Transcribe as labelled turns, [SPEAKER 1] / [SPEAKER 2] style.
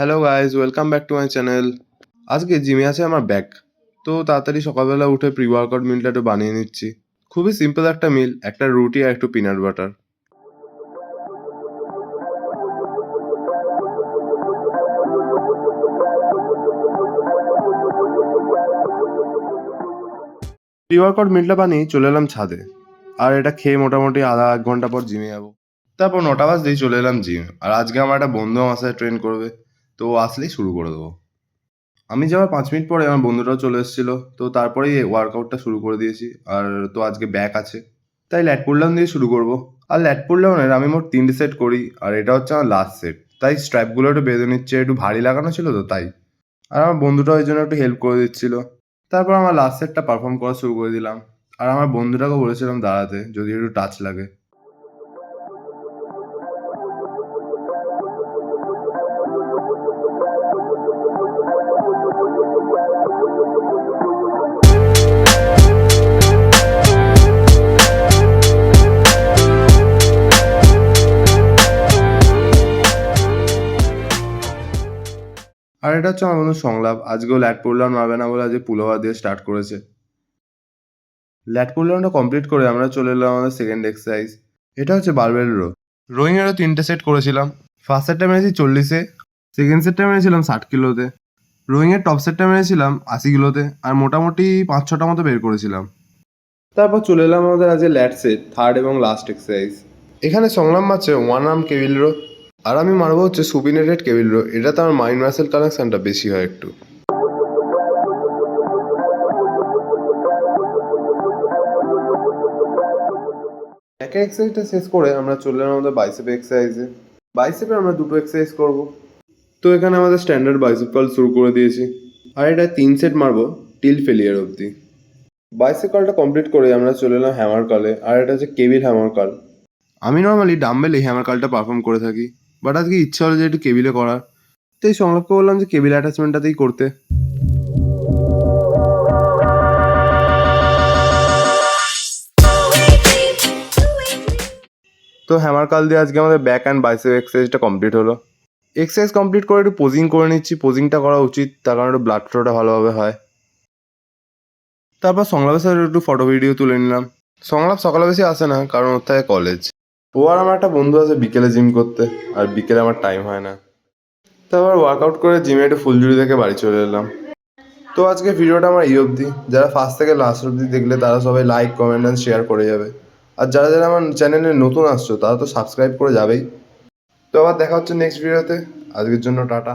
[SPEAKER 1] Hello guys, welcome back to my channel. আজকে জিমে আছে আমার ব্যাক। তো তাড়াতাড়ি সকালবেলা উঠে প্রি ওয়ার্কআউট মিলটা একটু বানিয়ে নিচ্ছি। খুবই সিম্পল একটা মিল, একটা রুটি আর একটু পিনাট বাটার। প্রি ওয়ার্কআউট মিলটা বানিয়ে চলে এলাম ছাদে। আর এটা খেয়ে মোটামুটি আধা এক ঘন্টা পর জিমে যাবো। তারপর 9টা বাজতেই চলে এলাম জিম। আর আজকে আমার একটা বন্ধু আমার সাথে ট্রেন করবে। তো ও আসলেই শুরু করে দেবো। আমি যাওয়ার 5 মিনিট পরে আমার বন্ধুটাও চলে এসেছিল। তো তারপরেই ওয়ার্কআউটটা শুরু করে দিয়েছি। আর তো আজকে ব্যাক আছে, তাই ল্যাট পুল ডাউন দিয়ে শুরু করবো। আর ল্যাট পুল ডাউনের আমি মোট 3টে সেট করি, আর এটা হচ্ছে আমার লাস্ট সেট। তাই স্ট্র্যাপগুলো একটু বেঁধে নিচ্ছে, একটু ভারী লাগানো ছিল তো তাই। আর আমার বন্ধুটাও এই জন্য একটু হেল্প করে দিচ্ছিল। তারপর আমার লাস্ট সেটটা পারফর্ম করা শুরু করে দিলাম। আর আমার বন্ধুটাকেও বলেছিলাম দাঁড়াতে, যদি একটু টাচ লাগে। আর এটা হচ্ছে আমার বন্ধু সংলাপ। আজকেও ল্যাট পুল ডাউন মারবে না বলে আজকে পুলোভার দিয়ে স্টার্ট করেছে। ল্যাট পুল ডাউনটা কমপ্লিট করে আমরা চলে এলাম আমাদের সেকেন্ড এক্সারসাইজ। এটা হচ্ছে বারবেল রো। রোয়িং এরও 3টে সেট করেছিলাম। ফার্স্ট সেটটা মেরেছি 40-এ, সেকেন্ড সেটটা মেরেছিলাম 60 কিলোতে, রোয়িং এর টপ সেটটা মেরেছিলাম 80 কিলোতে, আর মোটামুটি 5-6টা মতো বের করেছিলাম। তারপর চলে এলাম আমাদের আজকে ল্যাট সেট, থার্ড এবং লাস্ট এক্সারসাইজ। এখানে সংগ্রাম মারছে ওয়ান আর্ম কেবিল রো, আর আমি মারবো হচ্ছে সুপিনেটেড কেবিল রো। এটাতে আমার মাইন্ড মাসেল কানেকশনটা বেশি হয় একটু। একটা এক্সারসাইজটা শেষ করে আমরা চলে এলাম আমাদের বাইসেপ এক্সারসাইজে। বাইসেপে আমরা 2টো এক্সারসাইজ করব। তো এখানে আমাদের স্ট্যান্ডার্ড বাইসেপ কার্ল শুরু করে দিয়েছি। আর এটা 3 সেট মারবো টিল ফেলিয়ার অবধি। বাইসেপ কার্লটা কমপ্লিট করে আমরা চলে এলাম হ্যামার কার্লে। আর এটা হচ্ছে কেবিল হ্যামার কার্ল। আমি নর্মালি ডাম্বেলে হ্যামার কার্লটা পারফর্ম করে থাকি, বাট আজকে ইচ্ছা হলো যে একটু কেবিলে করার। তো এই সংলাপকে বললাম যে কেবিল অ্যাটাচমেন্টটাতেই করতে। তো হ্যামার কার্ল দিয়ে আজকে আমাদের ব্যাক অ্যান্ড বাইসেপ এক্সারসাইজটা কমপ্লিট হলো। এক্সারসাইজ কমপ্লিট করে একটু পোজিং করে নিচ্ছি। পোজিংটা করা উচিত, তার কারণে একটু ব্লাড ফ্লোটা ভালোভাবে হয়। তারপর সংলাপের সাথে একটু ফটো ভিডিও তুলে নিলাম। সংলাপ সকালে বেশি আসে না, কারণ ওর থাকে কলেজ। ও আর আমার একটা বন্ধু আছে বিকেলে জিম করতে, আর বিকেলে আমার টাইম হয় না। তারপর ওয়ার্কআউট করে জিমে একটু ফুলঝুরি থেকে বাড়ি চলে এলাম। তো আজকে ভিডিওটা আমার এই অবধি। যারা ফার্স্ট থেকে লাস্ট অবধি দেখলে তারা সবাই লাইক, কমেন্ট অ্যান্ড শেয়ার করে যাবে। আর যারা যারা আমার চ্যানেলে নতুন আসছো তারা তো সাবস্ক্রাইব করে যাবেই। তো আবার দেখা হচ্ছে নেক্সট ভিডিওতে। আজকের জন্য টাটা।